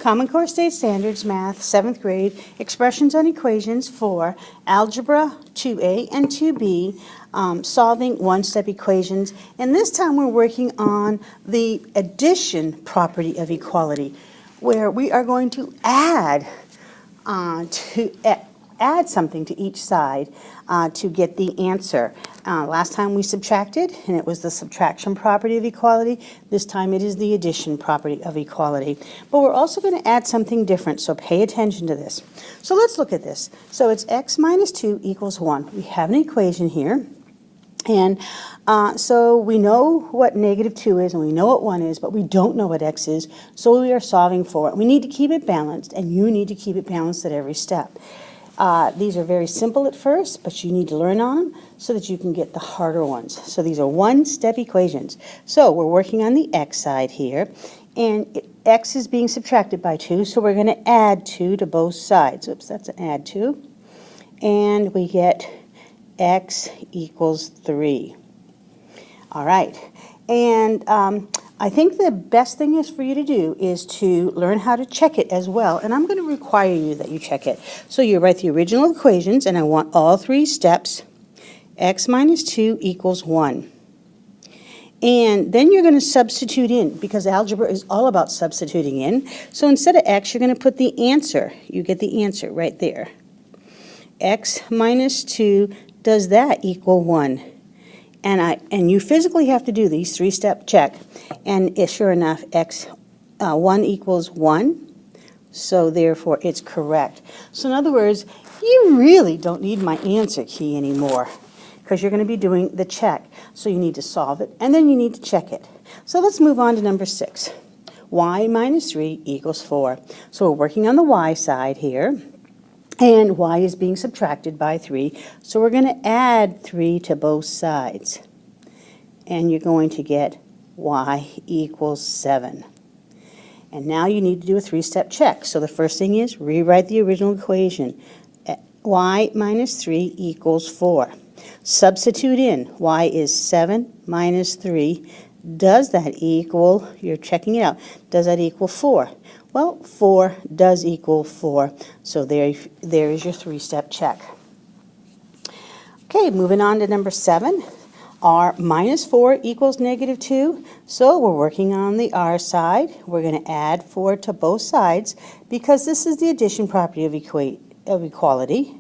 Common Core State Standards Math, 7th grade, Expressions on Equations for Algebra 2A and 2B, solving one-step equations. And this time we're working on the addition property of equality, where we are going to add something to each side to get the answer. Last time we subtracted, and it was the subtraction property of equality. This time it is the addition property of equality. But we're also going to add something different, so pay attention to this. So let's look at this. So it's x minus 2 equals 1. We have an equation here. And so we know what negative 2 is, and we know what 1 is, but we don't know what x is, so we are solving for it. We need to keep it balanced, and you need to keep it balanced at every step. These are very simple at first, but you need to learn on them so that you can get the harder ones. So these are one-step equations. So we're working on the x side here, and x is being subtracted by 2, so we're going to add 2 to both sides. Oops, that's an add 2. And we get x equals 3. All right. And I think the best thing is for you to do is to learn how to check it as well, and I'm going to require you that you check it. So you write the original equations, and I want all 3 steps. X minus 2 equals 1. And then you're going to substitute in, because algebra is all about substituting in. So instead of x, you're going to put the answer. You get the answer right there. X minus 2, does that equal 1? And you physically have to do these 3-step check. And sure enough, 1 equals 1, so therefore it's correct. So in other words, you really don't need my answer key anymore, because you're going to be doing the check. So you need to solve it, and then you need to check it. So let's move on to number 6. Y minus 3 equals 4. So we're working on the y side here. And y is being subtracted by 3, so we're going to add 3 to both sides. And you're going to get y equals 7. And now you need to do a 3-step check. So the first thing is rewrite the original equation. Y minus 3 equals 4. Substitute in. Y is 7 minus 3. Does that equal, you're checking it out, does that equal 4? Well, 4 does equal 4, so there is your 3-step check. Okay, moving on to number 7. R minus 4 equals negative 2, so we're working on the R side. We're going to add 4 to both sides, because this is the addition property of equality.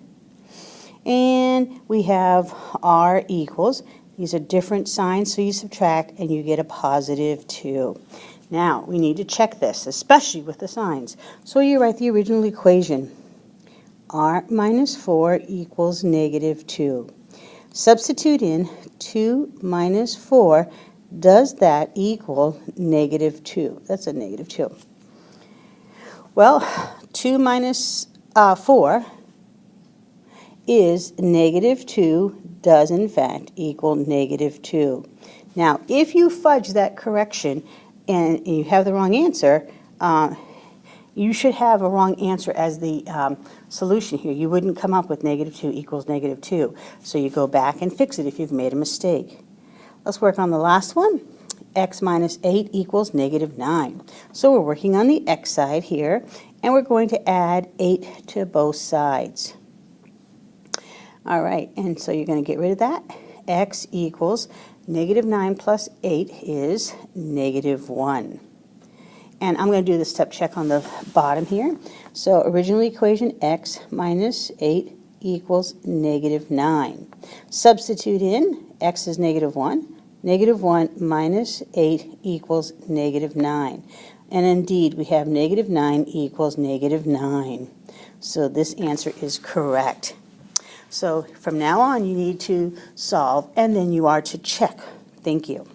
And we have R equals, these are different signs, so you subtract and you get a positive 2. Now, we need to check this, especially with the signs. So you write the original equation. R minus 4 equals negative 2. Substitute in 2 minus 4. Does that equal negative 2? That's a negative 2. Well, 2 minus 4 is negative 2, does in fact equal negative 2. Now, if you fudge that correction and you have the wrong answer, you should have a wrong answer as the solution here. You wouldn't come up with negative 2 equals negative 2. So you go back and fix it if you've made a mistake. Let's work on the last one. X minus 8 equals negative 9. So we're working on the x side here, and we're going to add 8 to both sides. All right, and so you're going to get rid of that. X equals negative 9 plus 8 is negative 1. And I'm going to do the step check on the bottom here. So original equation, x minus 8 equals negative 9. Substitute in, x is negative 1. Negative 1 minus 8 equals negative 9. And indeed, we have negative 9 equals negative 9. So this answer is correct. So from now on, you need to solve, and then you are to check. Thank you.